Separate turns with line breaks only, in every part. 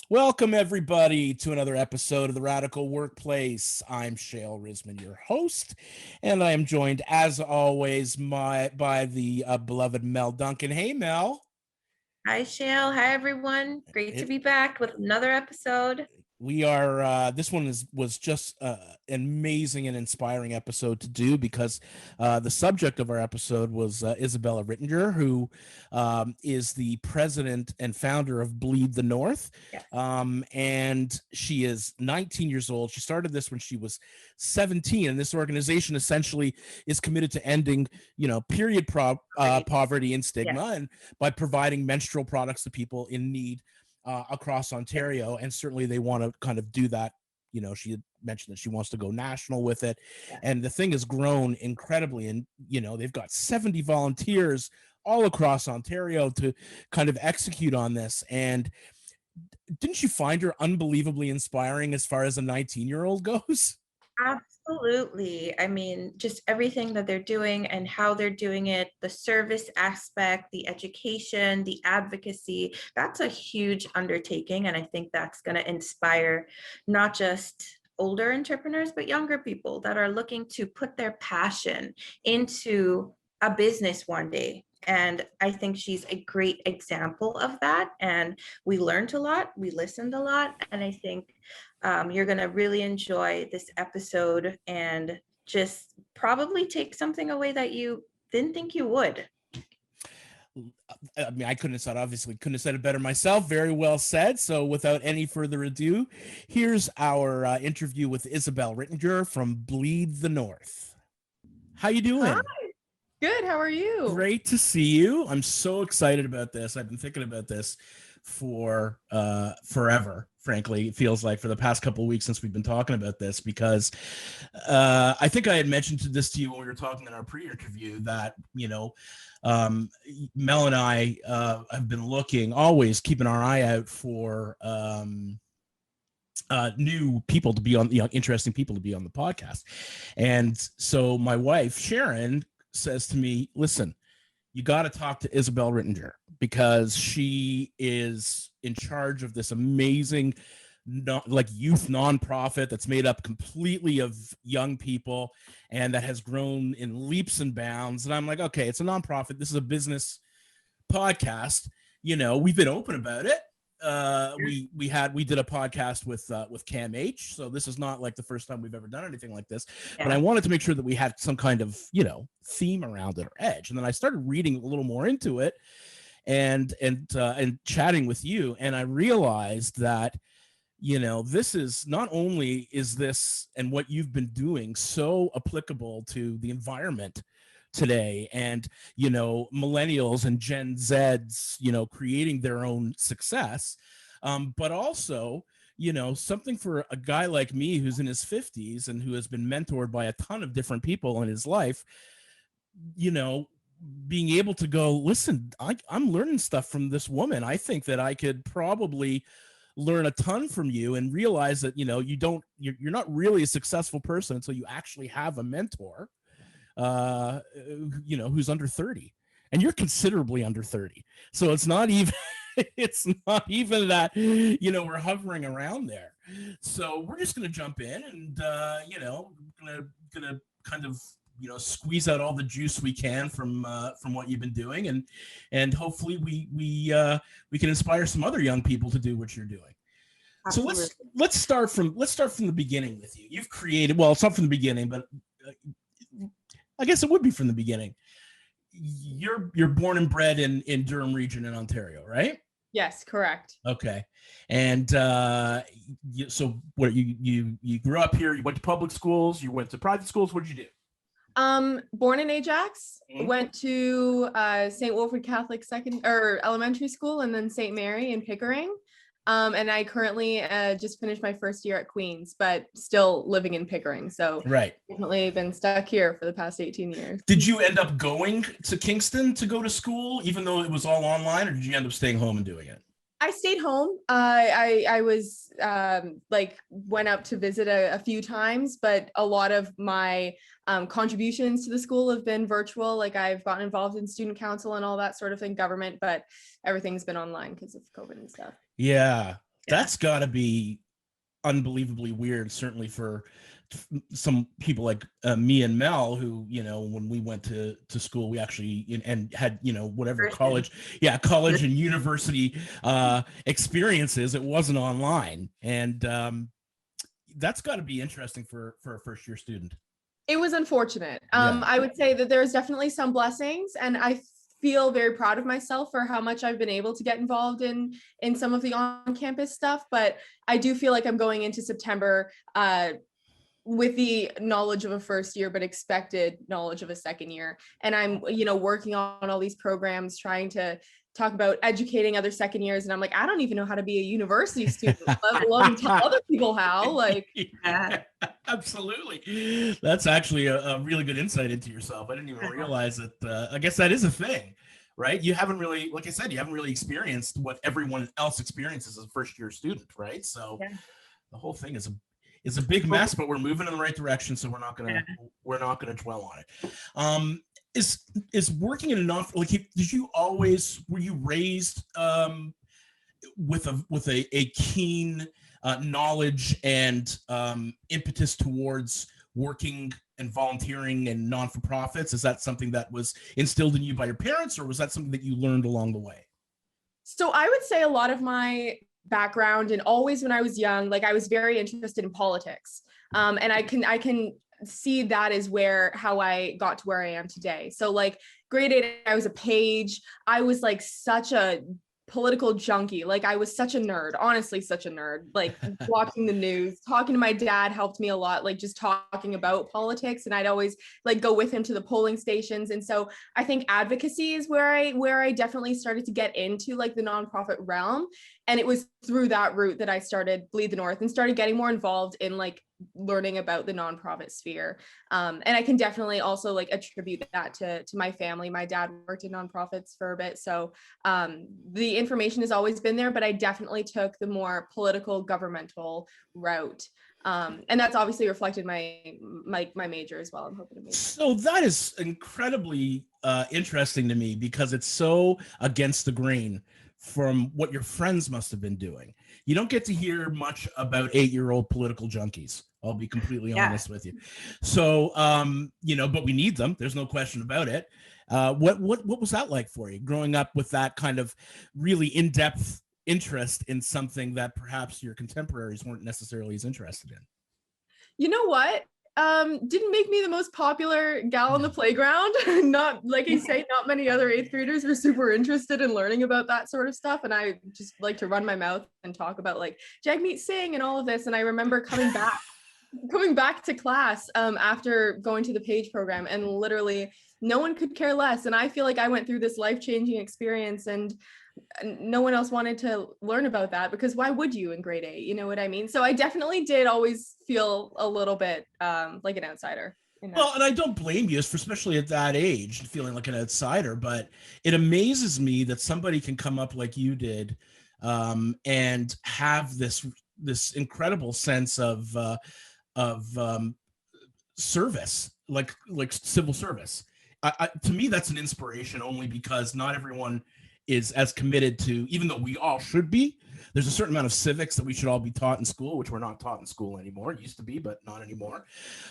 Welcome, everybody, to another episode of The Radical Workplace. I'm Shale Risman, your host, and I am joined, as always, by the beloved Mel Duncan. Hey, Mel.
Hi, Shale. Hi, everyone. Great to
It,
be back with another episode.
we are this one was just an amazing and inspiring episode to do because the subject of our episode was Isabela Rittinger, who is the president and founder of Bleed the North.
Yes.
And she is 19 years old. She started this when she was 17, and this organization essentially is committed to ending period poverty and stigma,
Yes.
and by providing menstrual products to people in need across Ontario. And certainly they want to kind of do that. She had mentioned that she wants to go national with it.
Yes.
And the thing has grown incredibly. And, they've got 70 volunteers all across Ontario to kind of execute on this. And didn't you find her unbelievably inspiring as far as a 19-year-old goes?
Absolutely. I mean, just everything that they're doing and how they're doing it, the service aspect, the education, the advocacy, that's a huge undertaking. And I think that's going to inspire not just older entrepreneurs, but younger people that are looking to put their passion into a business one day. And I think she's a great example of that. And we learned a lot, we listened a lot. And I think you're going to really enjoy this episode and just probably take something away that you didn't think you would.
I mean, I couldn't have said it better myself. Very well said. So without any further ado, here's our interview with Isabela Rittinger from Bleed the North. How you doing?
Hi. Good. How are you?
Great to see you. I'm so excited about this. I've been thinking about this for forever. Frankly, it feels like for the past couple of weeks since we've been talking about this, because I think I had mentioned this to you when we were talking in our pre-interview that, Mel and I have been always keeping our eye out for new people to be on, interesting people to be on the podcast. And so my wife, Sharon, says to me, listen, you got to talk to Isabela Rittinger because she is in charge of this amazing youth nonprofit that's made up completely of young people and that has grown in leaps and bounds. And I'm like, okay, it's a nonprofit. This is a business podcast. We've been open about it. We did a podcast with Cam H, so this is not like the first time we've ever done anything like this. Yeah. But I wanted to make sure that we had some kind of theme around it or edge. And then I started reading a little more into it and chatting with you, and I realized that this is not only is this and what you've been doing so applicable to the environment today and millennials and Gen Z's creating their own success, but also something for a guy like me who's in his 50s and who has been mentored by a ton of different people in his life, being able to go, listen, I'm learning stuff from this woman. I think that I could probably learn a ton from you and realize that you're not really a successful person until you actually have a mentor who's under 30, and you're considerably under 30. So it's not even that, we're hovering around there. So we're just going to jump in and, gonna kind of, squeeze out all the juice we can from what you've been doing. And hopefully we can inspire some other young people to do what you're doing. Absolutely. So let's start from the beginning with you. You've created, well, it's not from the beginning, but I guess it would be from the beginning. You're born and bred in Durham region in Ontario, right?
Yes, correct.
Okay. And so what you grew up here, you went to public schools, you went to private schools, what did you do?
Born in Ajax, went to St. Wilfrid Catholic elementary school, and then St. Mary in Pickering. And I currently just finished my first year at Queen's, but still living in Pickering. So
right.
Definitely been stuck here for the past 18 years.
Did you end up going to Kingston to go to school, even though it was all online, or did you end up staying home and doing it?
I stayed home. I was went up to visit a few times, but a lot of my contributions to the school have been virtual. Like I've gotten involved in student council and all that sort of thing, government, but everything's been online because of COVID and stuff.
Yeah. That's got to be unbelievably weird, certainly for some people like me and Mel, who, when we went to school, we actually and had, whatever college and university experiences. It wasn't online, and that's got to be interesting for a first year student.
It was unfortunate. I would say that there's definitely some blessings, and I feel very proud of myself for how much I've been able to get involved in some of the on-campus stuff. But I do feel like I'm going into September with the knowledge of a first year, but expected knowledge of a second year. And I'm, working on all these programs, trying to talk about educating other second years. And I'm like, I don't even know how to be a university student, let alone tell other people how. Like,
yeah, absolutely. That's actually a really good insight into yourself. I didn't even realize that. I guess that is a thing, right? You haven't really, like I said, you haven't really experienced what everyone else experiences as a first year student, right? So the whole thing is a big mess, but we're moving in the right direction, so we're not gonna dwell on it. Is working in a were you raised with a keen knowledge and impetus towards working and volunteering and non-for-profits? Is that something that was instilled in you by your parents, or was that something that you learned along the way?
So I would say a lot of my background, and always when I was young, like I was very interested in politics. And I can see that is how I got to where I am today. So like grade 8, I was a page. I was like such a political junkie. Like I was such a nerd, honestly, such a nerd, like watching the news, talking to my dad helped me a lot, like just talking about politics. And I'd always like go with him to the polling stations. And so I think advocacy is where I definitely started to get into like the nonprofit realm. And it was through that route that I started Bleed the North and started getting more involved in like learning about the nonprofit sphere. And I can definitely also like attribute that to my family. My dad worked in nonprofits for a bit. So the information has always been there, but I definitely took the more political governmental route. And that's obviously reflected my major as well. I'm hoping to make.
So that is incredibly interesting to me, because it's so against the grain from what your friends must have been doing. You don't get to hear much about 8-year-old political junkies. I'll be completely honest with you. So, but we need them. There's no question about it. What was that like for you, growing up with that kind of really in-depth interest in something that perhaps your contemporaries weren't necessarily as interested in?
You know what? Didn't make me the most popular gal on the playground. Not, like I say, not many other 8th graders were super interested in learning about that sort of stuff. And I just like to run my mouth and talk about like Jagmeet Singh and all of this. And I remember coming back to class after going to the PAGE program, and literally no one could care less. And I feel like I went through this life-changing experience, and no one else wanted to learn about that, because why would you in grade 8? You know what I mean? So I definitely did always feel a little bit like an outsider.
Well, and I don't blame you, especially at that age, feeling like an outsider, but it amazes me that somebody can come up like you did and have this incredible sense of service, like civil service. To me, that's an inspiration, only because not everyone is as committed to, even though we all should be. There's a certain amount of civics that we should all be taught in school, which we're not taught in school anymore. It used to be, but not anymore.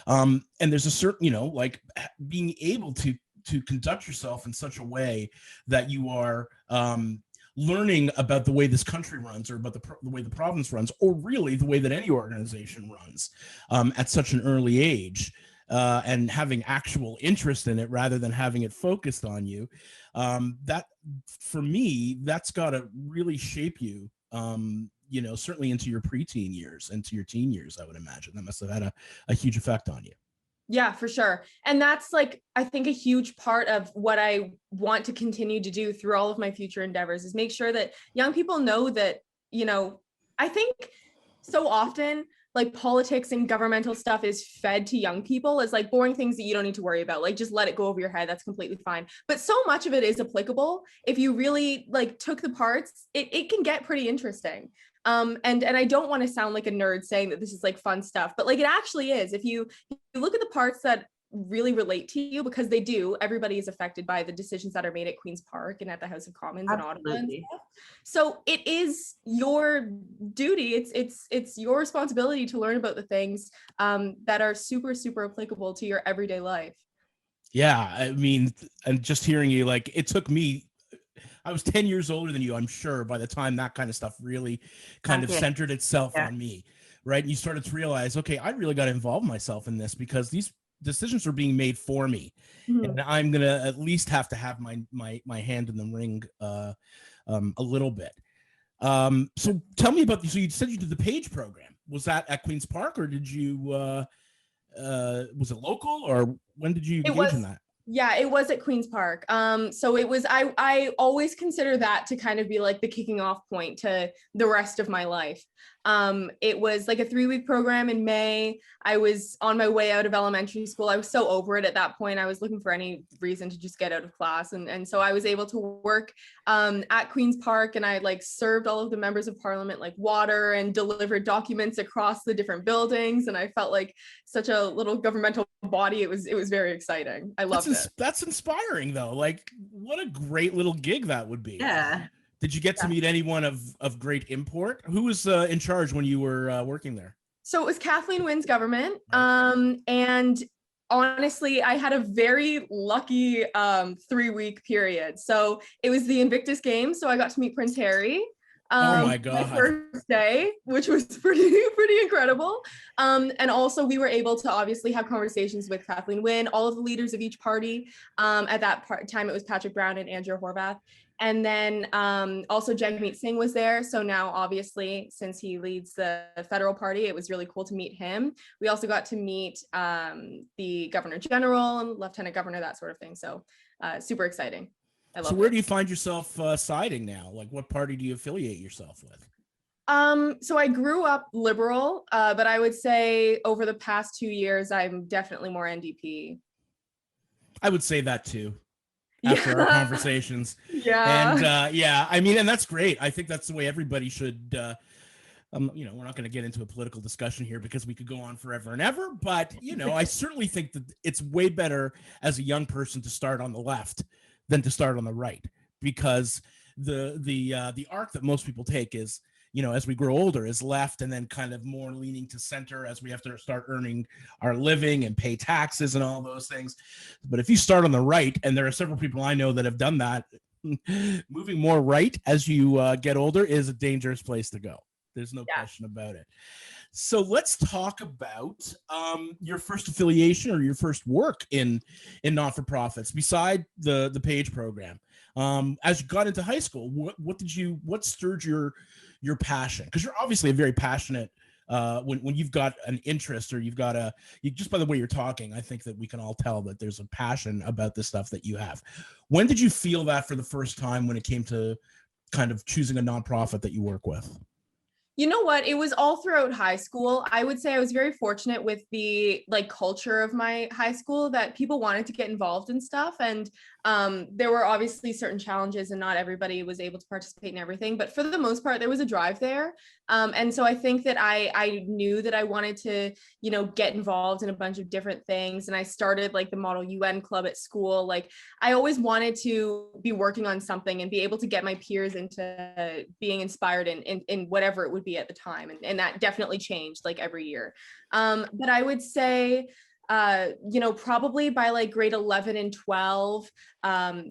And there's a certain, like being able to conduct yourself in such a way that you are learning about the way this country runs, or about the way the province runs, or really the way that any organization runs at such an early age. And having actual interest in it rather than having it focused on you. That, for me, that's got to really shape you, certainly into your preteen years, into your teen years, I would imagine. That must have had a huge effect on you.
Yeah, for sure. And that's like, I think a huge part of what I want to continue to do through all of my future endeavors is make sure that young people know that, I think so often like politics and governmental stuff is fed to young people as like boring things that you don't need to worry about. Like just let it go over your head. That's completely fine. But so much of it is applicable. If you really like took the parts, it can get pretty interesting. And I don't want to sound like a nerd saying that this is like fun stuff, but like it actually is. If you look at the parts that really relate to you, because they do. Everybody is affected by the decisions that are made at Queen's Park and at the House of Commons in Ottawa and stuff. So it is your duty. It's your responsibility to learn about the things that are super, super applicable to your everyday life.
Yeah, I mean, and just hearing you, like, it took me, I was 10 years older than you, I'm sure, by the time that kind of stuff really kind of centered itself on me, right? And you started to realize, okay, I really got to involve myself in this because these decisions are being made for me. And I'm going to at least have to have my hand in the ring a little bit. So tell me about, so you said you did the PAGE program. Was that at Queen's Park, or did you, was it local, or when did you engage in that?
Yeah, it was at Queen's Park. So it was, I always consider that to kind of be like the kicking off point to the rest of my life. It was like a 3-week program in May. I was on my way out of elementary school. I was so over it at that point. I was looking for any reason to just get out of class. And so I was able to work at Queen's Park, and I like served all of the members of parliament like water and delivered documents across the different buildings. And I felt like such a little governmental body. It was very exciting. I loved it.
That's inspiring though. Like, what a great little gig that would be.
Yeah.
Did you get to meet anyone of great import? Who was in charge when you were working there?
So it was Kathleen Wynne's government. And honestly, I had a very lucky 3-week period. So it was the Invictus Games. So I got to meet Prince Harry.
Oh my God.
My first day, which was pretty incredible. And also we were able to obviously have conversations with Kathleen Wynne, all of the leaders of each party. At that time, it was Patrick Brown and Andrew Horvath. And then also Jagmeet Singh was there. So now, obviously, since he leads the federal party, it was really cool to meet him. We also got to meet the Governor General and Lieutenant Governor, that sort of thing. So super exciting.
So where do you find yourself siding now? Like, what party do you affiliate yourself with?
So I grew up liberal, but I would say over the past 2 years, I'm definitely more NDP.
I would say that too. After our conversations.
Yeah.
And I mean, and that's great. I think that's the way everybody should, you know, we're not going to get into a political discussion here because we could go on forever and ever, but you know, I certainly think that it's way better as a young person to start on the left than to start on the right, because the arc that most people take is, you know, as we grow older, is left and then kind of more leaning to center as we have to start earning our living and pay taxes and all those things. But if you start on the right, and there are several people I know that have done that, moving more right as you get older is a dangerous place to go. There's no question about it. So let's talk about your first affiliation or your first work in not-for-profits beside the PAGE program. As you got into high school, what stirred your passion? Because you're obviously a very passionate when you've got an interest, or you've got just by the way you're talking, I think that we can all tell that there's a passion about the stuff that you have. When did you feel that for the first time when it came to kind of choosing a nonprofit that you work with?
You know what? It was all throughout high school. I would say I was very fortunate with the like culture of my high school that people wanted to get involved in stuff. And there were obviously certain challenges and not everybody was able to participate in everything, but for the most part, there was a drive there. And so I think that I knew that I wanted to, you know, get involved in a bunch of different things. And I started like the Model UN Club at school. Like I always wanted to be working on something and be able to get my peers into being inspired in whatever it would be at the time. And that definitely changed like every year. But I would say, you know, probably by like grade 11 and 12,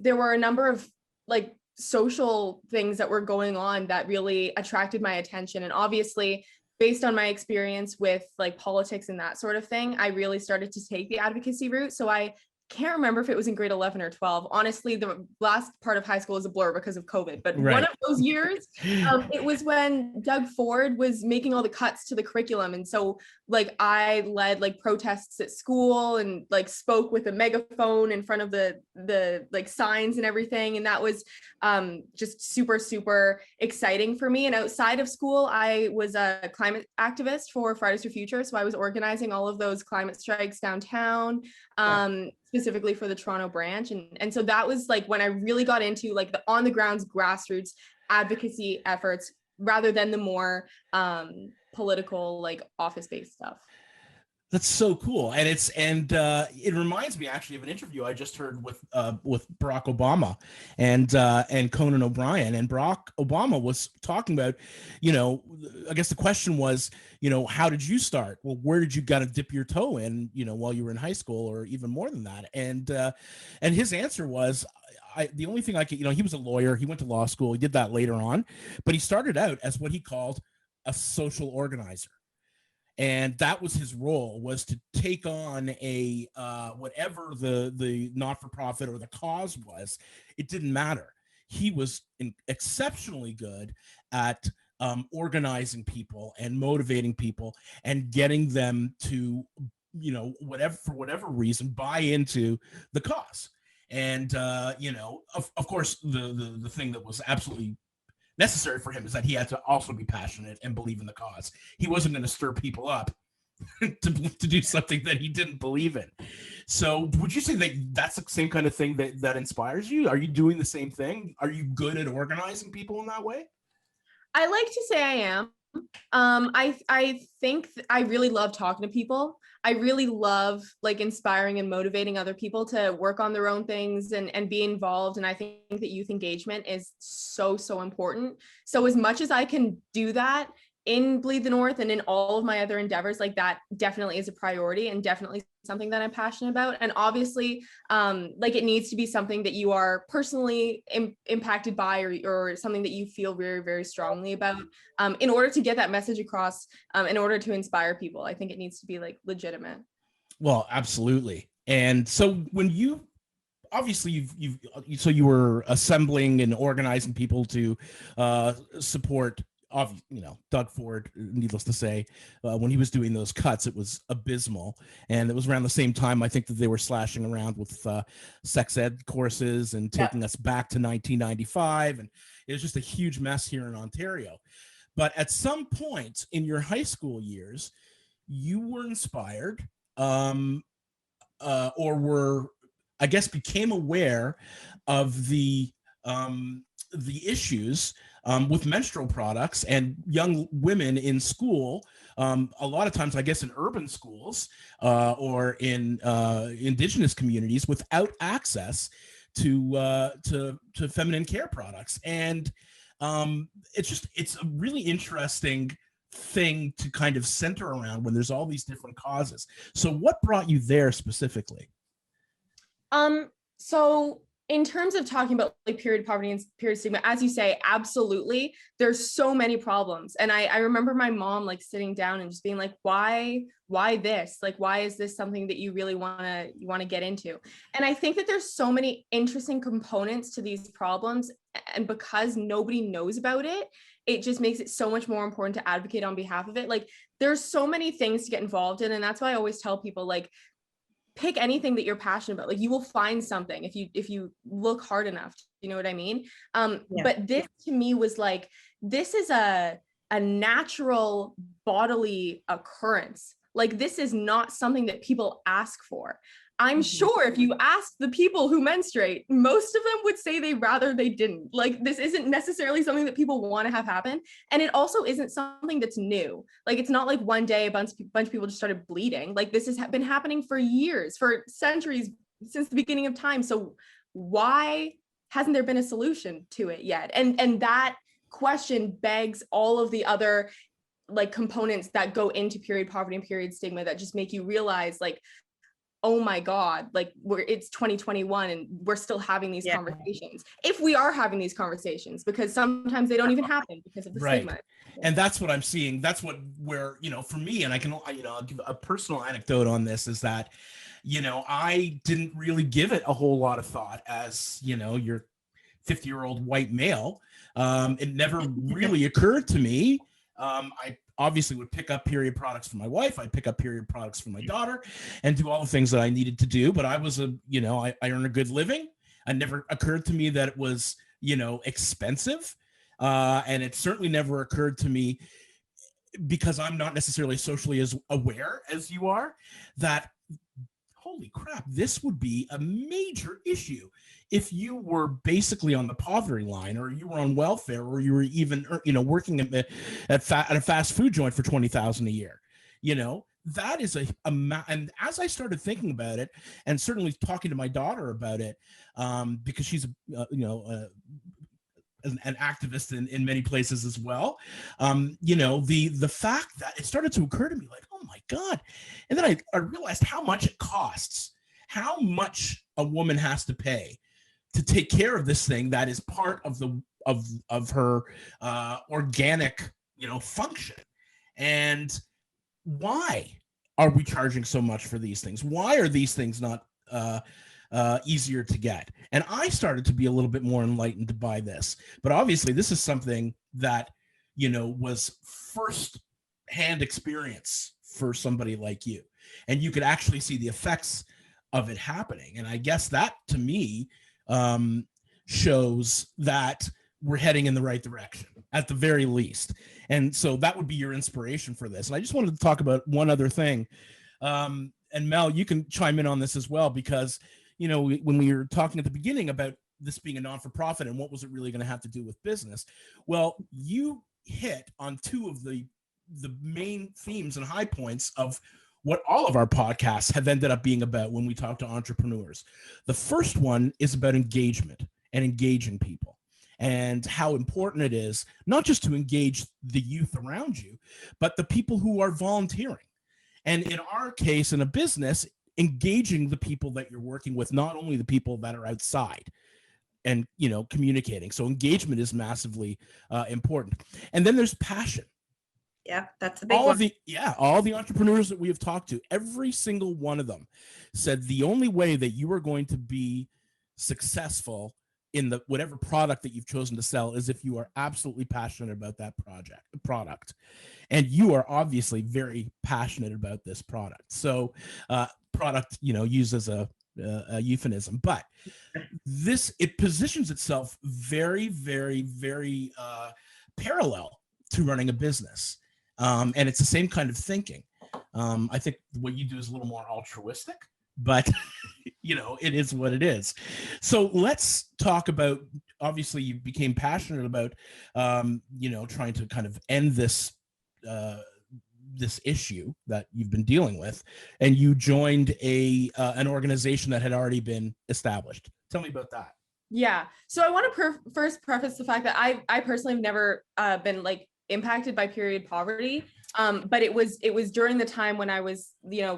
there were a number of like social things that were going on that really attracted my attention. And obviously, based on my experience with like politics and that sort of thing, I really started to take the advocacy route. So I can't remember if it was in grade 11 or 12. Honestly, the last part of high school is a blur because of COVID, but one of those years, it was when Doug Ford was making all the cuts to the curriculum. And so like I led like protests at school and like spoke with a megaphone in front of the like signs and everything. And that was just super, super exciting for me. And outside of school, I was a climate activist for Fridays for Future. So I was organizing all of those climate strikes downtown. Specifically for the Toronto branch. And so that was like when I really got into like the on the grounds grassroots advocacy efforts rather than the more political like office-based stuff.
That's so cool, and it reminds me actually of an interview I just heard with Barack Obama and Conan O'Brien, and Barack Obama was talking about, I guess the question was, how did you start? Well, where did you gotta dip your toe in, while you were in high school, or even more than that? And his answer was, the only thing I could, he was a lawyer, he went to law school, he did that later on, but he started out as what he called a social organizer. And that was his role, was to take on a whatever the not-for-profit or the cause was. It didn't matter. He was exceptionally good at organizing people and motivating people and getting them to, for whatever reason, buy into the cause. And of course, the thing that was absolutely necessary for him is that he had to also be passionate and believe in the cause. He wasn't going to stir people up to do something that he didn't believe in. So would you say that that's the same kind of thing that inspires you? Are you doing the same thing? Are you good at organizing people in that way?
I like to say I am. I think I really love talking to people. I really love like inspiring and motivating other people to work on their own things and be involved. And I think that youth engagement is so, so important. So as much as I can do that in Bleed the North and in all of my other endeavors, like that definitely is a priority and definitely something that I'm passionate about. And obviously, like it needs to be something that you are personally impacted by or something that you feel very, very strongly about in order to get that message across, in order to inspire people. I think it needs to be like legitimate.
Well, absolutely. And so when you obviously so you were assembling and organizing people to support Doug Ford, needless to say, when he was doing those cuts, it was abysmal. And it was around the same time, I think, that they were slashing around with sex ed courses and taking us back to 1995. And it was just a huge mess here in Ontario. But at some point in your high school years, you were inspired or were, I guess, became aware of the issues with menstrual products and young women in school. A lot of times, I guess, in urban schools or in Indigenous communities, without access to feminine care products. And it's a really interesting thing to kind of center around when there's all these different causes. So what brought you there specifically?
So in terms of talking about like period poverty and period stigma, as you say, absolutely, there's so many problems. And I remember my mom like sitting down and just being like, why this? Like, why is this something that you really want to get into? And I think that there's so many interesting components to these problems. And because nobody knows about it, it just makes it so much more important to advocate on behalf of it. Like, there's so many things to get involved in. And that's why I always tell people, like, pick anything that you're passionate about. Like, you will find something if you look hard enough. You know what I mean? But this to me was like, this is a natural bodily occurrence. Like, this is not something that people ask for. I'm sure if you ask the people who menstruate, most of them would say they rather they didn't. Like, this isn't necessarily something that people want to have happen. And it also isn't something that's new. Like, it's not like one day a bunch of people just started bleeding. Like, this has been happening for years, for centuries, since the beginning of time. So why hasn't there been a solution to it yet? And that question begs all of the other like components that go into period poverty and period stigma that just make you realize, like, oh my God, like it's 2021 and we're still having these conversations. If we are having these conversations, because sometimes they don't even happen because of the stigma.
And that's what I'm seeing. That's where, for me, and I can, I'll give a personal anecdote on this, is that, I didn't really give it a whole lot of thought as, your 50-year-old white male. It never really occurred to me. I obviously would pick up period products for my wife. I'd pick up period products for my daughter and do all the things that I needed to do. But I was I earn a good living. It never occurred to me that it was, expensive. And it certainly never occurred to me, because I'm not necessarily socially as aware as you are, that holy crap, this would be a major issue if you were basically on the poverty line, or you were on welfare, or you were even, working at a fast food joint for $20,000 a year. that is and as I started thinking about it, and certainly talking to my daughter about it, because she's an activist in many places as well. The fact that it started to occur to me, like, oh my God. And then I realized how much it costs, how much a woman has to pay to take care of this thing that is part of her organic, function. And why are we charging so much for these things? Why are these things not easier to get? And I started to be a little bit more enlightened by this. But obviously, this is something that, was first hand experience for somebody like you. And you could actually see the effects of it happening. And I guess that, to me, shows that we're heading in the right direction at the very least. And so that would be your inspiration for this. And I just wanted to talk about one other thing. And Mel, you can chime in on this as well, because, when we were talking at the beginning about this being a non-for-profit and what was it really going to have to do with business? Well, you hit on two of the main themes and high points of what all of our podcasts have ended up being about when we talk to entrepreneurs. The first one is about engagement and engaging people, and how important it is not just to engage the youth around you, but the people who are volunteering. And in our case, in a business, engaging the people that you're working with, not only the people that are outside and, communicating. So engagement is massively important. And then there's passion.
Yeah, that's a big one.
All the entrepreneurs that we have talked to, every single one of them said the only way that you are going to be successful in the whatever product that you've chosen to sell is if you are absolutely passionate about that product. And you are obviously very passionate about this product. So product, used as a euphemism, but it positions itself very, very, very parallel to running a business. And it's the same kind of thinking. I think what you do is a little more altruistic, but it is what it is. So let's talk about, obviously you became passionate about, trying to kind of end this issue that you've been dealing with, and you joined an organization that had already been established. Tell me about that.
Yeah. So I want to first preface the fact that I personally have never been like impacted by period poverty. But it was during the time when I was,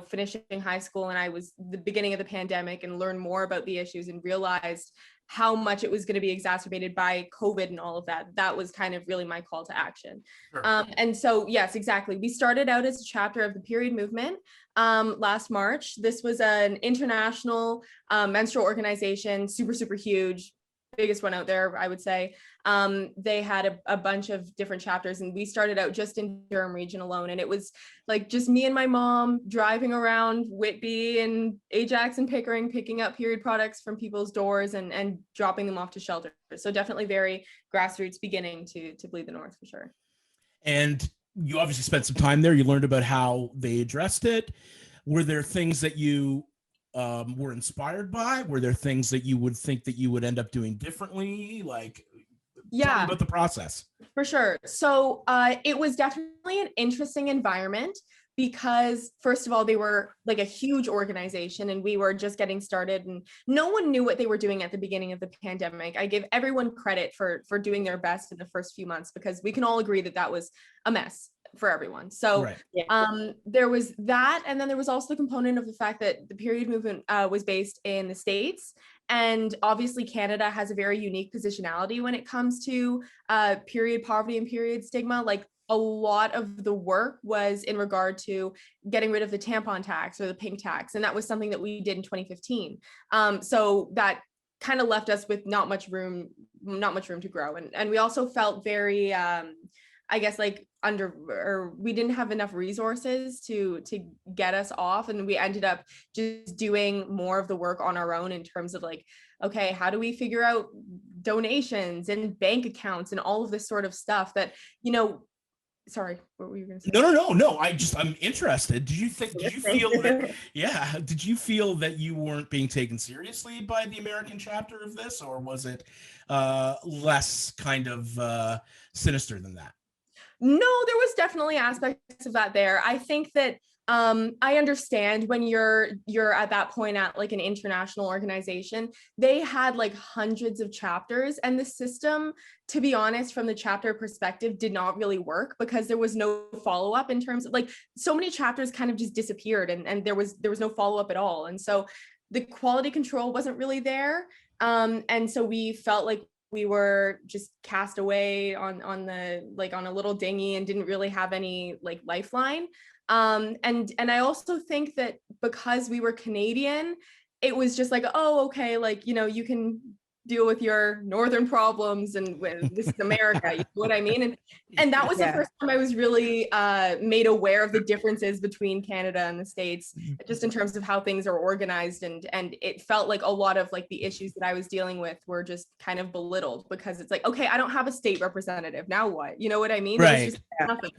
finishing high school, and I was the beginning of the pandemic, and learned more about the issues and realized how much it was going to be exacerbated by COVID and all of that. That was kind of really my call to action. Sure. And so, yes, exactly. We started out as a chapter of the period movement last March. This was an international menstrual organization, super, super huge, biggest one out there, I would say. They had a bunch of different chapters, and we started out just in Durham region alone. And it was like just me and my mom driving around Whitby and Ajax and Pickering, picking up period products from people's doors and dropping them off to shelters. So definitely very grassroots beginning to Bleed the North, for sure.
And you obviously spent some time there. You learned about how they addressed it. Were there things that you were inspired by? Were there things that you would think that you would end up doing differently? Tell me about the process.
For sure. So it was definitely an interesting environment, because first of all, they were like a huge organization and we were just getting started, and no one knew what they were doing at the beginning of the pandemic. I give everyone credit for doing their best in the first few months, because we can all agree that was a mess for everyone. So right. There was that. And then there was also the component of the fact that the period movement was based in the States. And obviously Canada has a very unique positionality when it comes to period poverty and period stigma. Like a lot of the work was in regard to getting rid of the tampon tax or the pink tax. And that was something that we did in 2015. So that kind of left us with not much room to grow. And we also felt very, I guess like we didn't have enough resources to get us off. And we ended up just doing more of the work on our own in terms of like, okay, how do we figure out donations and bank accounts and all of this sort of stuff that, sorry, what were you going to say?
No. I'm interested. Did you feel that you weren't being taken seriously by the American chapter of this, or was it less kind of sinister than that?
No, there was definitely aspects of that there. I think that I understand when you're at that point at like an international organization, they had like hundreds of chapters, and the system, to be honest, from the chapter perspective, did not really work because there was no follow-up in terms of like so many chapters kind of just disappeared, and there was no follow-up at all. And so the quality control wasn't really there. And so we felt like we were just cast away on the like on a little dinghy and didn't really have any like lifeline. And I also think that because we were Canadian, it was just like, oh, okay, like, you know, you can deal with your northern problems, and with this is America, you know what I mean? And that was the first time I was really made aware of the differences between Canada and the States, just in terms of how things are organized. And it felt like a lot of like the issues that I was dealing with were just kind of belittled, because it's like, okay, I don't have a state representative, now what? You know what I mean?
Right.
It was just nothing.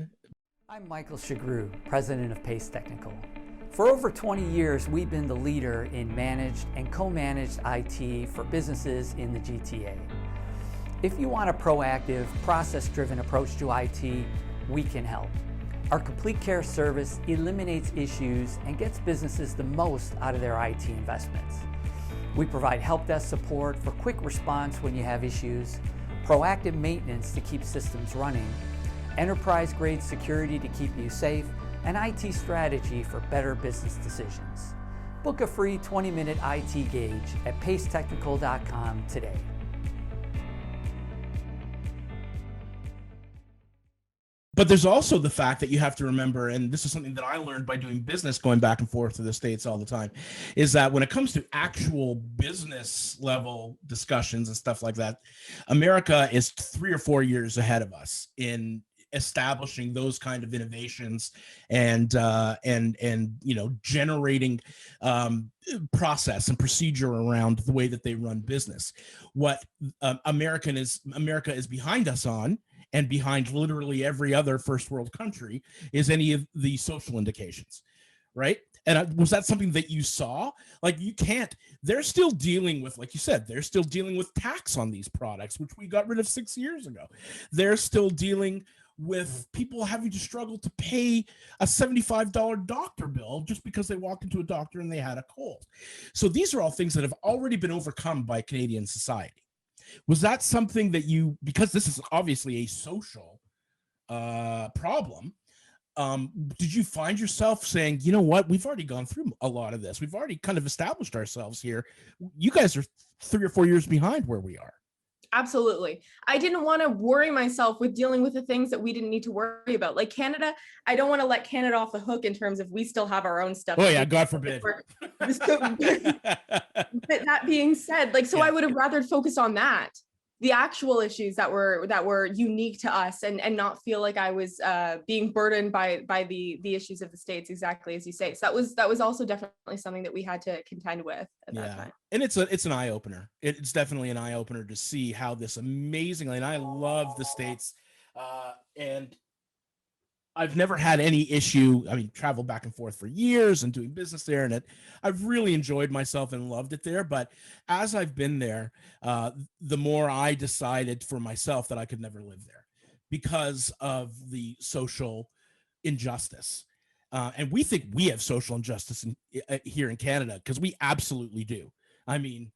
I'm Michael Shagru, president of Pace Technical. For over 20 years, we've been the leader in managed and co-managed IT for businesses in the GTA. If you want a proactive, process-driven approach to IT, we can help. Our complete care service eliminates issues and gets businesses the most out of their IT investments. We provide help desk support for quick response when you have issues, proactive maintenance to keep systems running, enterprise-grade security to keep you safe, and IT strategy for better business decisions. Book a free 20-minute IT gauge at pacetechnical.com today.
But there's also the fact that you have to remember, and this is something that I learned by doing business, going back and forth to the States all the time, is that when it comes to actual business level discussions and stuff like that, America is 3 or 4 years ahead of us in establishing those kind of innovations and you know, generating process and procedure around the way that they run business. What America is behind us on, and behind literally every other first world country, is any of the social indications, right? And was that something that you saw? Like, you can't, they're still dealing with, like you said, they're still dealing with tax on these products, which we got rid of 6 years ago. They're still dealing with people having to struggle to pay a $75 doctor bill just because they walked into a doctor and they had a cold. So these are all things that have already been overcome by Canadian society. Was that something that you, because this is obviously a social problem, did you find yourself saying, you know what, we've already gone through a lot of this, we've already kind of established ourselves here, you guys are 3 or 4 years behind where we are?
Absolutely. I didn't want to worry myself with dealing with the things that we didn't need to worry about. Like Canada, I don't want to let Canada off the hook in terms of we still have our own stuff.
Oh yeah, God forbid.
But that being said, like, so yeah. I would have rather focus on that, the actual issues that were unique to us, and not feel like I was being burdened by the issues of the States, exactly as you say. So that was also definitely something that we had to contend with at that time.
And it's an eye opener. It's definitely an eye opener to see how this amazingly, and I love the States, and I've never had any issue. I mean, traveled back and forth for years and doing business there, and I've really enjoyed myself and loved it there. But as I've been there, the more I decided for myself that I could never live there because of the social injustice. And we think we have social injustice here in Canada, because we absolutely do. I mean,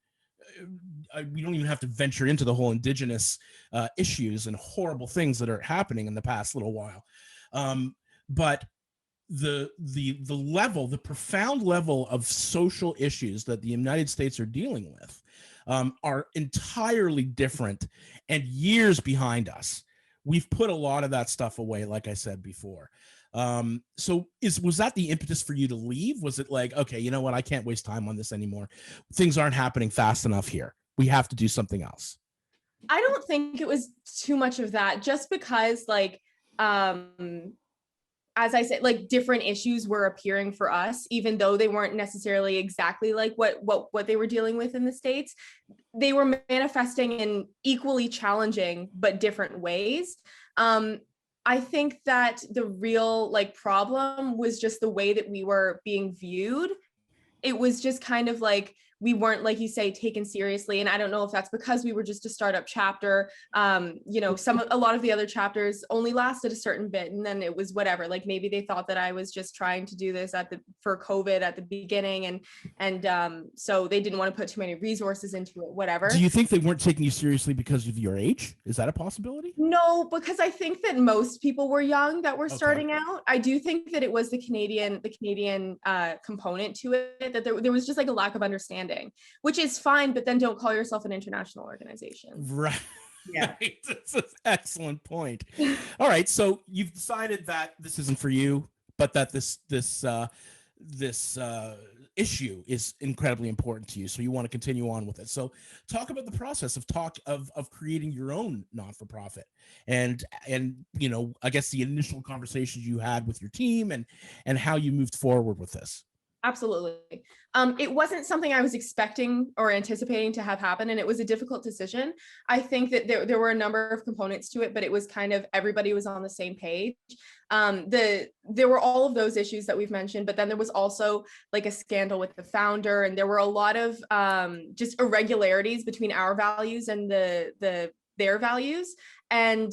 we don't even have to venture into the whole Indigenous issues and horrible things that are happening in the past little while. But the level, the profound level of social issues that the United States are dealing with are entirely different and years behind us. We've put a lot of that stuff away, like I said before. So was that the impetus for you to leave? Was it like, okay, you know what, I can't waste time on this anymore. Things aren't happening fast enough here. We have to do something else.
I don't think it was too much of that, just because like, as I said, like different issues were appearing for us, even though they weren't necessarily exactly like what they were dealing with in the States. They were manifesting in equally challenging but different ways. I think that the real like problem was just the way that we were being viewed. It was just kind of like we weren't, like you say, taken seriously. And I don't know if that's because we were just a startup chapter. You know, a lot of the other chapters only lasted a certain bit, and then it was whatever. Like maybe they thought that I was just trying to do this for COVID at the beginning, and so they didn't want to put too many resources into it, whatever.
Do you think they weren't taking you seriously because of your age? Is that a possibility?
No, because I think that most people were young that were starting out. I do think that it was the Canadian component to it, that there was just like a lack of understanding, which is fine, but then don't call yourself an international organization.
Right.
Yeah.
Right. That's an excellent point. All right. So you've decided that this isn't for you, but that this issue is incredibly important to you. So you want to continue on with it. So talk about the process of creating your own non-for-profit and, you know, I guess the initial conversations you had with your team and how you moved forward with this.
Absolutely. It wasn't something I was expecting or anticipating to have happen, and it was a difficult decision. I think that there were a number of components to it, but it was kind of everybody was on the same page. There were all of those issues that we've mentioned, but then there was also like a scandal with the founder, and there were a lot of just irregularities between our values and their values. And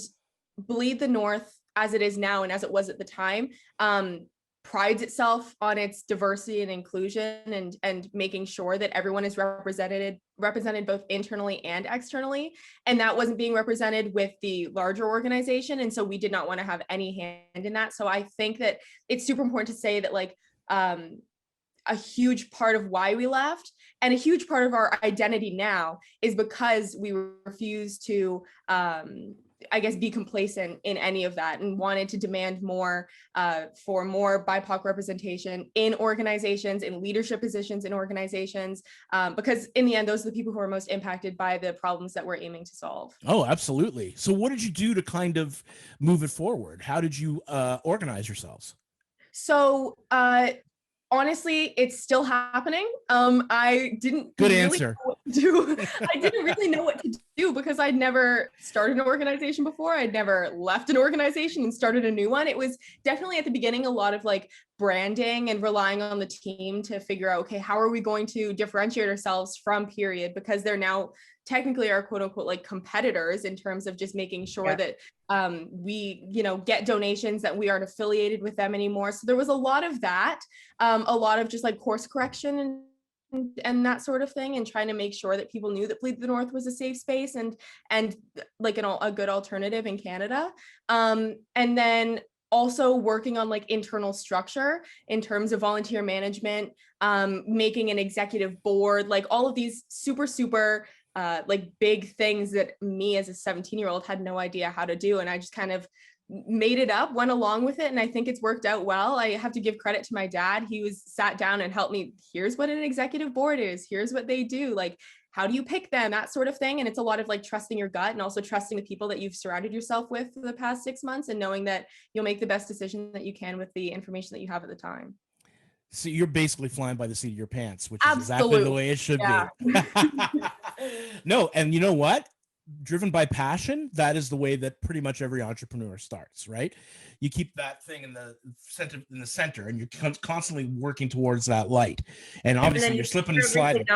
Bleed the North, as it is now and as it was at the time, prides itself on its diversity and inclusion and making sure that everyone is represented both internally and externally. And that wasn't being represented with the larger organization. And so we did not want to have any hand in that. So I think that it's super important to say that like a huge part of why we left and a huge part of our identity now is because we refused to I guess, be complacent in any of that and wanted to demand more for more BIPOC representation in organizations, in leadership positions in organizations, because in the end, those are the people who are most impacted by the problems that we're aiming to solve.
Oh, absolutely. So what did you do to kind of move it forward? How did you organize yourselves?
So honestly, it's still happening. I didn't
Good
really
answer.
know what to do. I didn't really know what to do because I'd never started an organization before. I'd never left an organization and started a new one. It was definitely at the beginning a lot of like branding and relying on the team to figure out, okay, how are we going to differentiate ourselves from Period, because they're now technically our quote unquote like competitors in terms of just making sure that we, you know, get donations, that we aren't affiliated with them anymore. So there was a lot of that, a lot of just like course correction and that sort of thing, and trying to make sure that people knew that Bleed the North was a safe space and like a good alternative in Canada. And then also working on like internal structure in terms of volunteer management, making an executive board, like all of these super like big things that me as a 17-year-old had no idea how to do. And I just kind of made it up, went along with it. And I think it's worked out well. I have to give credit to my dad. He was sat down and helped me. Here's what an executive board is. Here's what they do. Like, how do you pick them? That sort of thing. And it's a lot of like trusting your gut and also trusting the people that you've surrounded yourself with for the past 6 months and knowing that you'll make the best decision that you can with the information that you have at the time.
So you're basically flying by the seat of your pants, which is exactly the way it should be. No, and you know what? Driven by passion, that is the way that pretty much every entrepreneur starts, right? You keep that thing in the center, and you're constantly working towards that light. And obviously, you're slipping and sliding.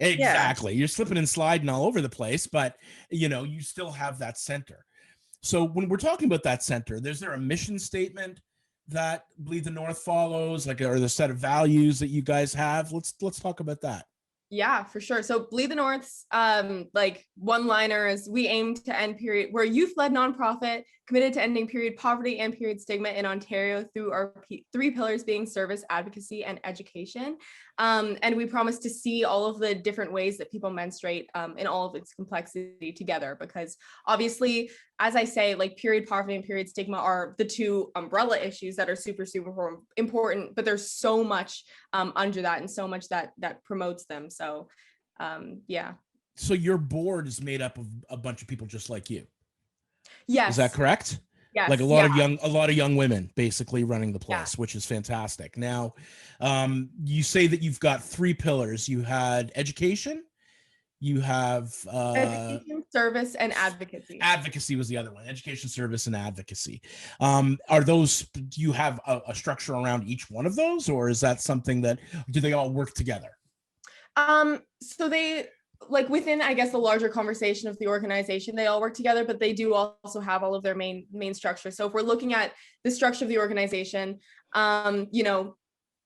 Exactly, you're slipping and sliding all over the place, but you know, you still have that center. So when we're talking about that center, is there a mission statement that Bleed the North follows, like, or the set of values that you guys have? Let's talk about that.
Yeah, for sure. So Bleed the North's like one-liner is, we aim to end period. We're a youth-led nonprofit committed to ending period poverty and period stigma in Ontario through our three pillars being service, advocacy, and education. And we promise to see all of the different ways that people menstruate in all of its complexity together, because obviously, as I say, like period poverty and period stigma are the two umbrella issues that are super important, but there's so much under that and so much that promotes them. So yeah.
So your board is made up of a bunch of people just like you.
Yes.
Is that correct?
Yes.
Like a lot of young women basically running the place, which is fantastic. Now, you say that you've got three pillars. You had education, you have
education, service, and advocacy.
Advocacy was the other one. Education, service, and advocacy. Are those? Do you have a structure around each one of those, or is that something that do they all work together?
So they, like, within, I guess, the larger conversation of the organization, they all work together, but they do also have all of their main structure. So if we're looking at the structure of the organization, you know,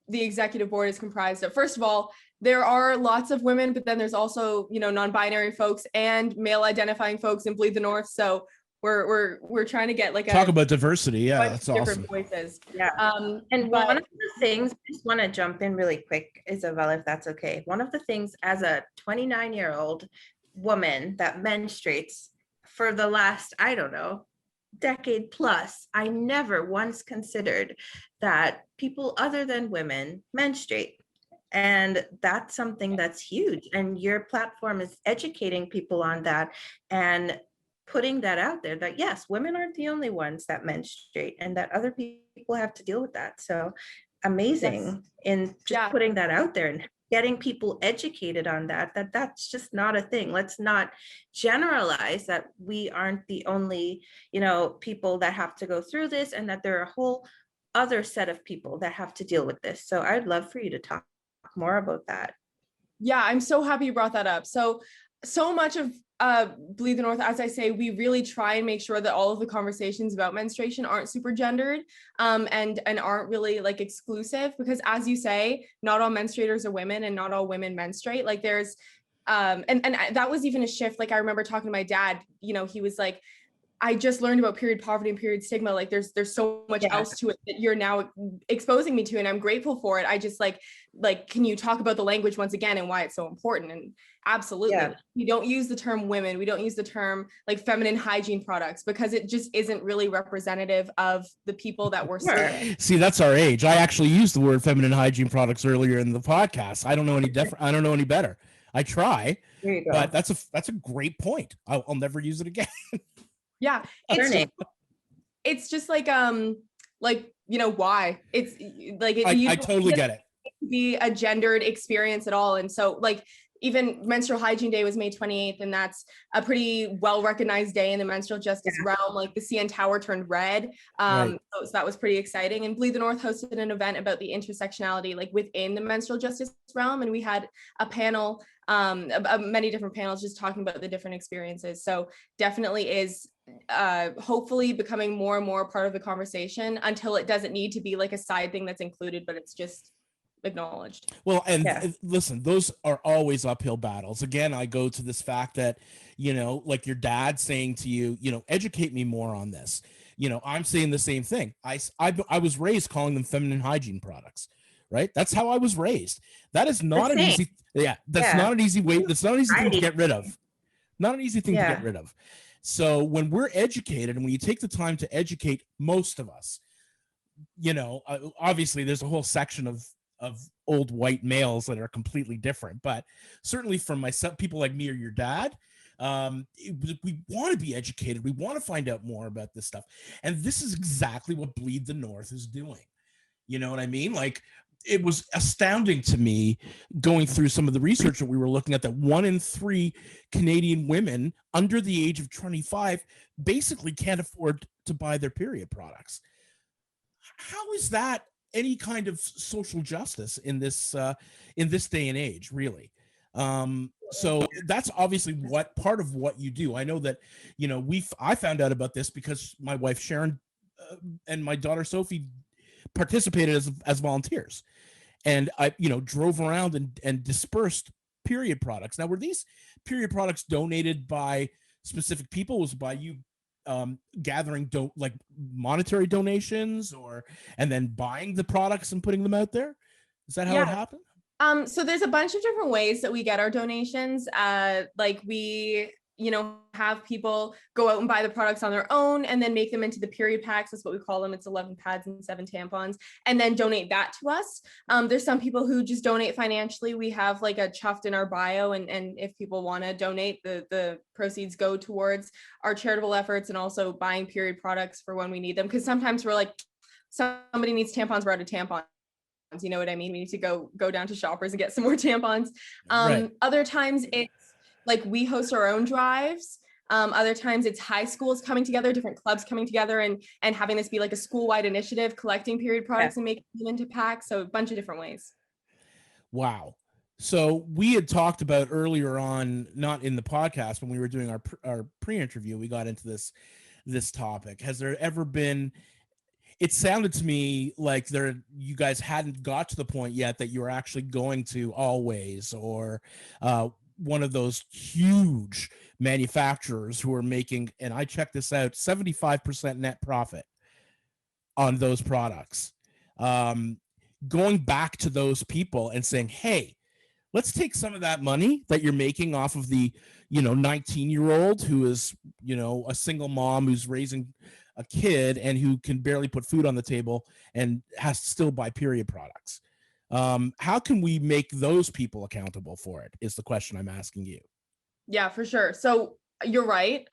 the executive board is comprised of, first of all, there are lots of women, but then there's also, you know, non-binary folks and male identifying folks in Bleed the North. So we're trying to get like
talk about diversity. Yeah, that's
different
awesome.
voices.
Yeah. And one of the things, I just want to jump in really quick, Isabel, if that's okay. One of the things as a 29-year-old woman that menstruates for the last, I don't know, decade plus, I never once considered that people other than women menstruate. And that's something that's huge. And your platform is educating people on that and putting that out there that yes, women aren't the only ones that menstruate and that other people have to deal with that. So amazing in just putting that out there and getting people educated on that that's just not a thing. Let's not generalize that we aren't the only, you know, people that have to go through this and that there are a whole other set of people that have to deal with this. So I'd love for you to talk more about that.
Yeah, I'm so happy you brought that up. So much of Bleed the North, as I say, we really try and make sure that all of the conversations about menstruation aren't super gendered and aren't really like exclusive, because as you say, not all menstruators are women and not all women menstruate. Like there's and that was even a shift. Like I remember talking to my dad, you know, he was like, I just learned about period poverty and period stigma. Like there's so much else to it that you're now exposing me to, and I'm grateful for it. I just like, can you talk about the language once again and why it's so important? And absolutely, we don't use the term women. We don't use the term like feminine hygiene products because it just isn't really representative of the people that we're serving.
See, that's our age. I actually used the word feminine hygiene products earlier in the podcast. I don't know any I don't know any better. I try, but that's a great point. I'll never use it again.
Yeah, it's just like you know, why it's like
I totally get it.
Be a gendered experience at all. And so like even Menstrual Hygiene Day was May 28th, and that's a pretty well recognized day in the menstrual justice realm. Like the CN Tower turned red. So that was pretty exciting. And Bleed the North hosted an event about the intersectionality like within the menstrual justice realm, and we had a panel, many different panels just talking about the different experiences. So definitely is hopefully becoming more and more part of the conversation until it doesn't need to be like a side thing that's included, but it's just acknowledged.
Well, and listen, those are always uphill battles. Again, I go to this fact that, you know, like your dad saying to you, you know, educate me more on this. You know, I'm saying the same thing. I was raised calling them feminine hygiene products, right? That's how I was raised. That is not an easy, that's not an easy way. That's not an easy thing to get rid of. Not an easy thing to get rid of. So when we're educated and when you take the time to educate most of us, you know, obviously there's a whole section of old white males that are completely different, but certainly from myself, people like me or your dad, we want to be educated. We want to find out more about this stuff. And this is exactly what Bleed the North is doing. You know what I mean? Like it was astounding to me going through some of the research that we were looking at, that 1 in 3 Canadian women under the age of 25 basically can't afford to buy their period products. How is that any kind of social justice in this day and age, really? So that's obviously what part of what you do. I know that, you know, I found out about this because my wife Sharon and my daughter Sophie participated as volunteers, and I, you know, drove around and dispersed period products. Now, were these period products donated by specific people? Was it by you gathering like monetary donations, and then buying the products and putting them out there? Is that how it happened?
So there's a bunch of different ways that we get our donations. Like we, you know, have people go out and buy the products on their own and then make them into the period packs. That's what we call them. It's 11 pads and 7 tampons, and then donate that to us. There's some people who just donate financially. We have like a chuffed in our bio, and if people want to donate, the proceeds go towards our charitable efforts and also buying period products for when we need them. Because sometimes we're like, somebody needs tampons, we're out of tampons. You know what I mean? We need to go down to Shoppers and get some more tampons. Other times it's like we host our own drives. Other times it's high schools coming together, different clubs coming together and having this be like a school-wide initiative, collecting period products and making them into packs. So a bunch of different ways.
Wow. So we had talked about earlier on, not in the podcast, when we were doing our pre-interview, we got into this topic. Has there ever been, it sounded to me like you guys hadn't got to the point yet that you were actually going to Always or one of those huge manufacturers who are making, and I checked this out, 75% net profit on those products. Going back to those people and saying, hey, let's take some of that money that you're making off of the 19-year-old who is a single mom who's raising a kid and who can barely put food on the table and has to still buy period products. How can we make those people accountable for it is the question I'm asking you.
Yeah, for sure. So you're right.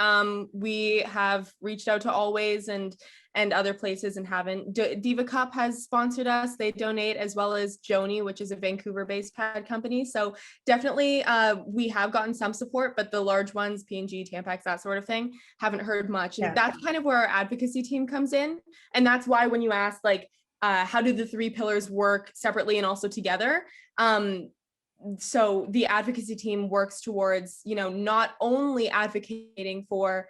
We have reached out to Always and other places and haven't. Diva Cup has sponsored us. They donate, as well as Joni, which is a Vancouver-based pad company. So definitely we have gotten some support, but the large ones, P&G, Tampax, that sort of thing, haven't heard much. And that's kind of where our advocacy team comes in. And that's why when you ask, like, how do the three pillars work separately and also together? So the advocacy team works towards, not only advocating for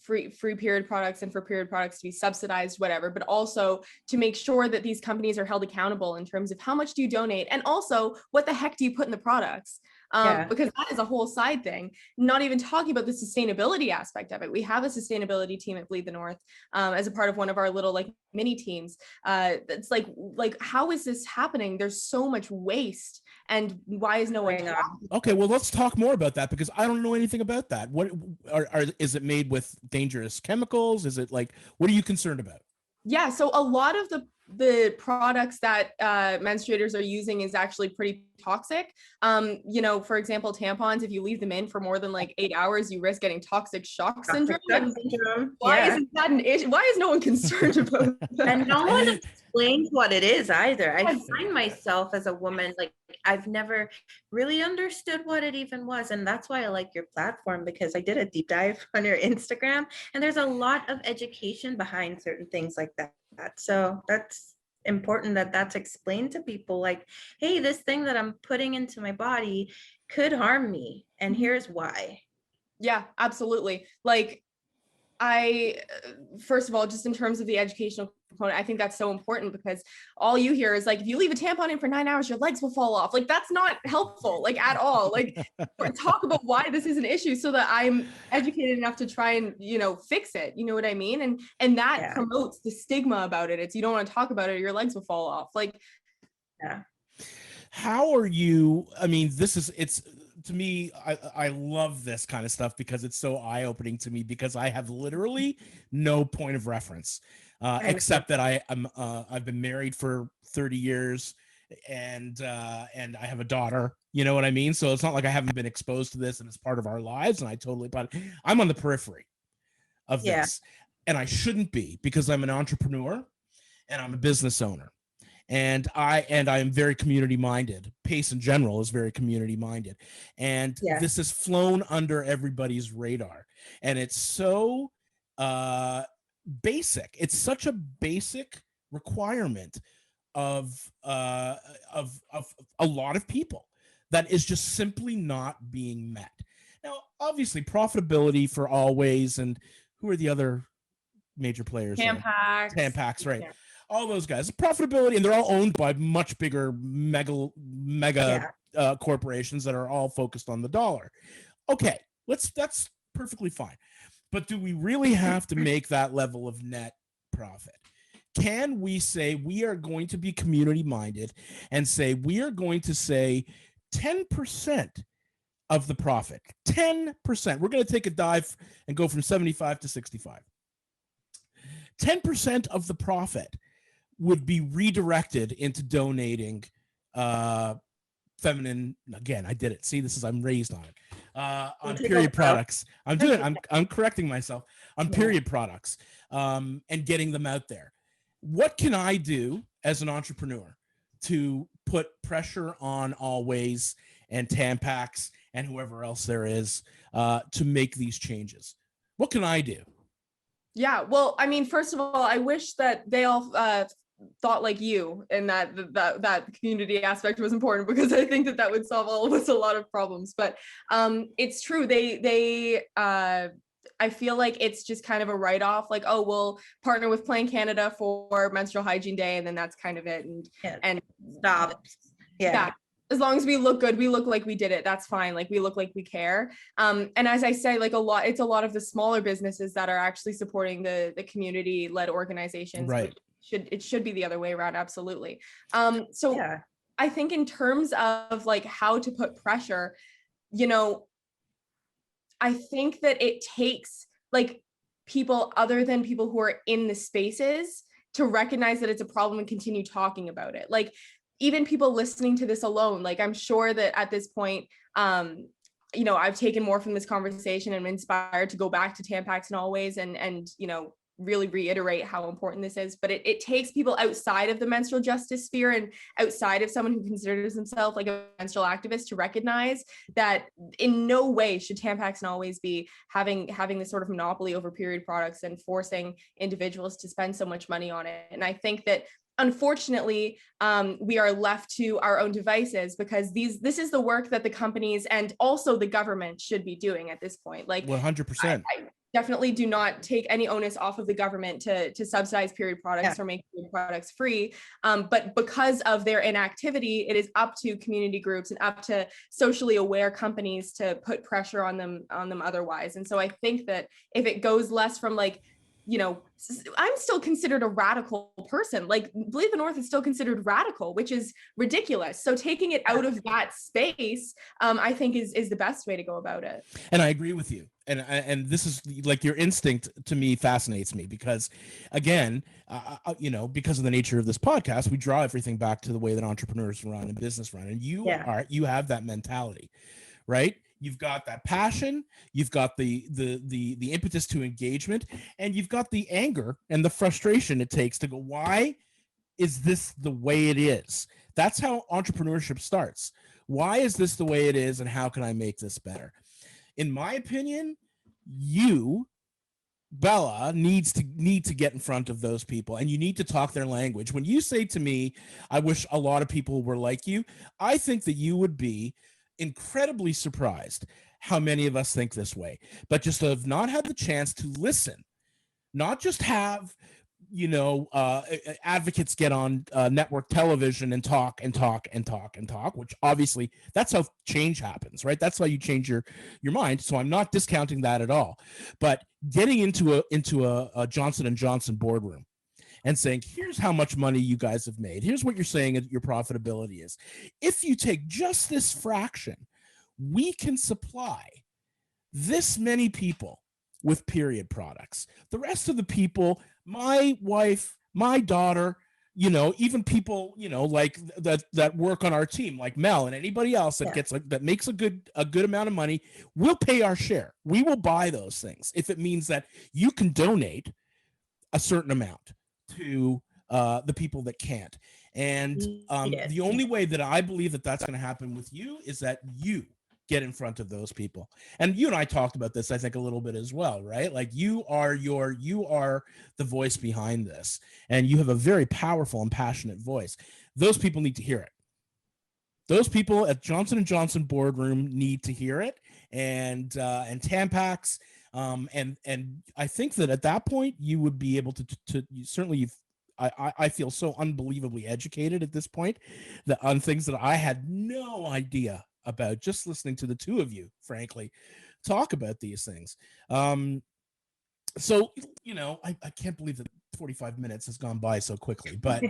free period products and for period products to be subsidized, whatever, but also to make sure that these companies are held accountable in terms of how much do you donate, and also what the heck do you put in the products? Because that is a whole side thing, not even talking about the sustainability aspect of it. We have a sustainability team at Bleed the North as a part of one of our little mini teams. It's like, how is this happening? There's so much waste, and why is no one talking?
Okay, well, let's talk more about that, because I don't know anything about that. What is it made with dangerous chemicals? Is it what are you concerned about?
Yeah, so a lot of the products that menstruators are using is actually pretty toxic. For example, tampons, if you leave them in for more than 8 hours, you risk getting toxic shock syndrome. Why isn't that an issue? Why is no one concerned about that?
And no one explains what it is either. I find myself as a woman, I've never really understood what it even was. And that's why I like your platform, because I did a deep dive on your Instagram, and there's a lot of education behind certain things like that. So that's important that that's explained to people, hey, this thing that I'm putting into my body could harm me, and here's why.
Yeah, absolutely. First of all, just in terms of the educational component, I think that's so important, because all you hear is if you leave a tampon in for 9 hours, your legs will fall off. That's not helpful, at all. Talk about why this is an issue so that I'm educated enough to try and, fix it. You know what I mean? And that promotes the stigma about it. It's, you don't want to talk about it, or your legs will fall off.
How are you? I mean, it's to me, I love this kind of stuff because it's so eye-opening to me, because I have literally no point of reference except that I've been married for 30 years and I have a daughter, you know what I mean? So it's not like I haven't been exposed to this and it's part of our lives, and but I'm on the periphery of this, and I shouldn't be, because I'm an entrepreneur and I'm a business owner. And I am very community minded. Pace in general is very community minded. And this has flown under everybody's radar. And it's so basic. It's such a basic requirement of a lot of people that is just simply not being met. Now, obviously, profitability for Always, and who are the other major players? Tampax, right? Yeah. All those guys, profitability, and they're all owned by much bigger mega corporations that are all focused on the dollar. Okay, that's perfectly fine. But do we really have to make that level of net profit? Can we say we are going to be community minded and say we are going to say 10% of the profit, 10%? We're going to take a dive and go from 75 to 65. 10% of the profit would be redirected into donating feminine, again, I did it. See, I'm raised on it. On period products. I'm correcting myself on period products and getting them out there. What can I do as an entrepreneur to put pressure on Always and Tampax and whoever else there is to make these changes? What can I do?
Yeah, well, I mean, first of all, I wish that they all thought like you, and that community aspect was important, because I think that would solve all of us a lot of problems. But it's true. I feel like it's just kind of a write-off, like, oh, we'll partner with Planned Canada for Menstrual Hygiene Day, and then that's kind of it. And
stop. Yeah.
As long as we look good, we look like we did it, that's fine. Like, we look like we care. And as I say, like, it's a lot of the smaller businesses that are actually supporting the community-led organizations.
Right.
It should be the other way around. Absolutely. I think in terms of like how to put pressure, I think that it takes like people other than people who are in the spaces to recognize that it's a problem and continue talking about it. Like, even people listening to this alone, like, I'm sure that at this point, I've taken more from this conversation and I'm inspired to go back to Tampax in Always and really reiterate how important this is. But it takes people outside of the menstrual justice sphere and outside of someone who considers himself like a menstrual activist to recognize that in no way should Tampax and Always be having this sort of monopoly over period products and forcing individuals to spend so much money on it. And I think that unfortunately, we are left to our own devices, because this is the work that the companies and also the government should be doing at this point. Like,
100%.
I definitely do not take any onus off of the government to subsidize period products or make period products free. But because of their inactivity, it is up to community groups and up to socially aware companies to put pressure on them otherwise. And so I think that if it goes less from like, I'm still considered a radical person. Like, Bleed the North is still considered radical, which is ridiculous. So taking it out of that space, I think is the best way to go about it.
And I agree with you. And this is like, your instinct to me fascinates me, because again, because of the nature of this podcast, we draw everything back to the way that entrepreneurs run and business run. And you have that mentality, right? You've got that passion, you've got the impetus to engagement, and you've got the anger and the frustration it takes to go, why is this the way it is? That's how entrepreneurship starts. Why is this the way it is, and how can I make this better? In my opinion, you, Bella, need to get in front of those people, and you need to talk their language. When you say to me, I wish a lot of people were like you, I think that you would be incredibly surprised how many of us think this way, but just have not had the chance to listen, not just have advocates get on network television and talk, which obviously that's how change happens, right? That's how you change your mind. So I'm not discounting that at all, but getting into a Johnson & Johnson boardroom and saying, here's how much money you guys have made. Here's what you're saying your profitability is. If you take just this fraction, we can supply this many people with period products. The rest of the people, my wife, my daughter, even people, like that work on our team, like Mel and anybody else that gets that makes a good amount of money, we'll pay our share. We will buy those things if it means that you can donate a certain amount to the people that can't. And the only way that I believe that that's going to happen with you is that you get in front of those people. And you and I talked about this, I think, a little bit as well, right? Like, you are the voice behind this, and you have a very powerful and passionate voice. Those people need to hear it. Those people at Johnson & Johnson boardroom need to hear it, and Tampax. And I think that at that point you would be able to certainly, I feel so unbelievably educated at this point on things that I had no idea about, just listening to the two of you, frankly, talk about these things. So, I can't believe that 45 minutes has gone by so quickly, but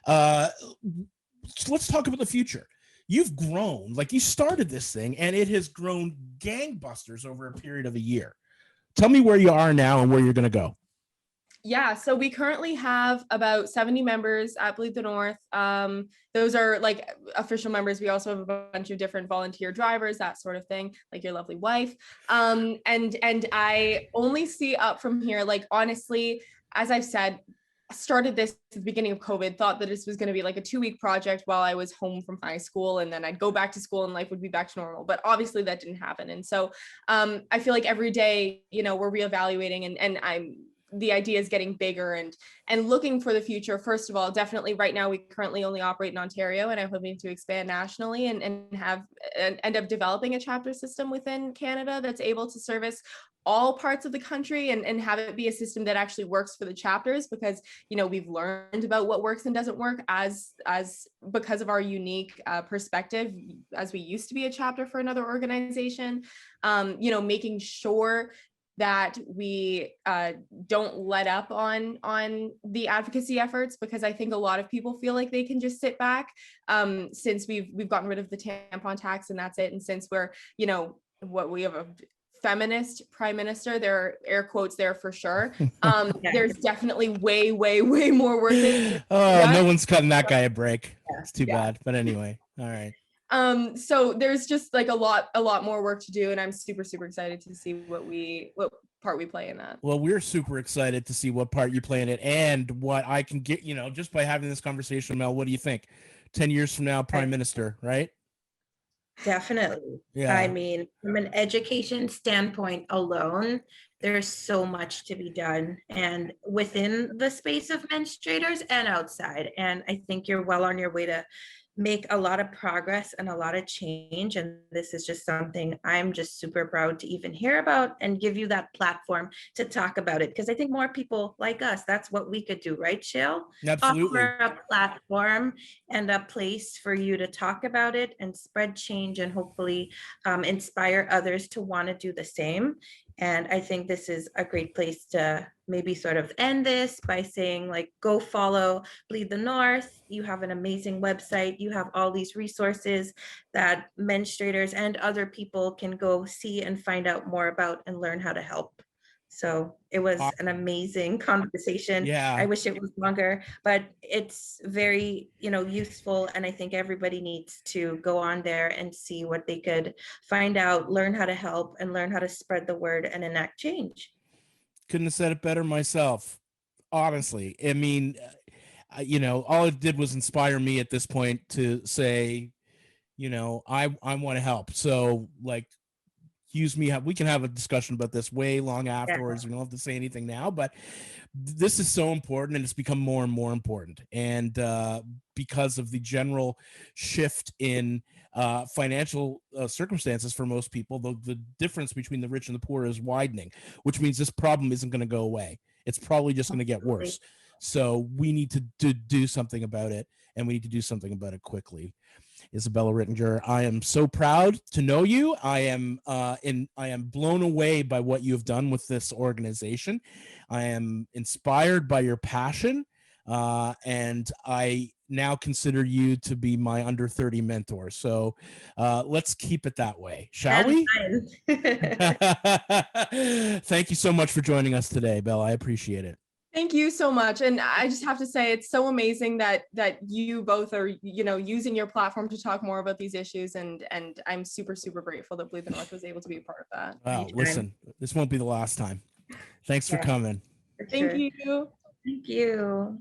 let's talk about the future. You've grown, like, you started this thing and it has grown gangbusters over a period of a year. Tell me where you are now and where you're going to go.
Yeah, so we currently have about 70 members at Bleed the North. Those are like official members. We also have a bunch of different volunteer drivers, that sort of thing, like your lovely wife. And I only see up from here. Like, honestly, as I've said, started this at the beginning of COVID, thought that this was going to be like a 2-week project while I was home from high school, and then I'd go back to school and life would be back to normal. But obviously that didn't happen. And so I feel like every day, we're reevaluating, and I'm the idea is getting bigger and looking for the future. First of all, definitely right now, we currently only operate in Ontario, and I'm hoping to expand nationally and end up developing a chapter system within Canada that's able to service all parts of the country and have it be a system that actually works for the chapters, because, you know, we've learned about what works and doesn't work as because of our unique perspective, as we used to be a chapter for another organization. You know, making sure that we don't let up on the advocacy efforts, because I think a lot of people feel like they can just sit back since we've gotten rid of the tampon tax and that's it. And since we're, you know, we have a feminist prime minister, there are air quotes there for sure. There's definitely way more work.
No one's cutting that guy a break. It's too bad. But anyway, all right.
So there's just like a lot more work to do, and I'm super excited to see what part we play in that.
Well, we're super excited to see what part you play in it, and what I can get, you know, just by having this conversation. Mel, what do you think? 10 years from now, prime minister, right?
Definitely.
Yeah.
I mean, from an education standpoint alone, there's so much to be done, and within the space of menstruators and outside. And I think you're well on your way to make a lot of progress and a lot of change. And this is just something I'm just super proud to even hear about and give you that platform to talk about it. Because I think more people like us, that's what we could do, right, Shil?
Absolutely.
Offer a platform and a place for you to talk about it and spread change, and hopefully inspire others to want to do the same. And I think this is a great place to maybe sort of end this by saying, like, go follow Bleed the North. You have an amazing website. You have all these resources that menstruators and other people can go see and find out more about and learn how to help. So it was an amazing conversation.
Yeah.
I wish it was longer, but it's very, you know, useful. And I think everybody needs to go on there and see what they could find out, learn how to help, and learn how to spread the word and enact change.
Couldn't have said it better myself. Honestly, I mean, you know, all it did was inspire me at this point to say, you know, I want to help. So, like, use me. We can have a discussion about this way long afterwards. We don't have to say anything now, but this is so important, and it's become more and more important. And because of the general shift in financial circumstances for most people, the difference between the rich and the poor is widening, which means this problem isn't going to go away. It's probably just going to get worse. So we need to do something about it, and we need to do something about it quickly. Isabela Rittinger, I am so proud to know you. I am blown away by what you have done with this organization. I am inspired by your passion, and I now consider you to be my under 30 mentor. So let's keep it that way, shall we? Thank you so much for joining us today, Bella. I appreciate it.
Thank you so much. And I just have to say, it's so amazing that you both are, you know, using your platform to talk more about these issues. And I'm super grateful that Bleed the North was able to be a part of that.
Wow, listen, this won't be the last time. Thanks for coming.
Thank you.
Thank you.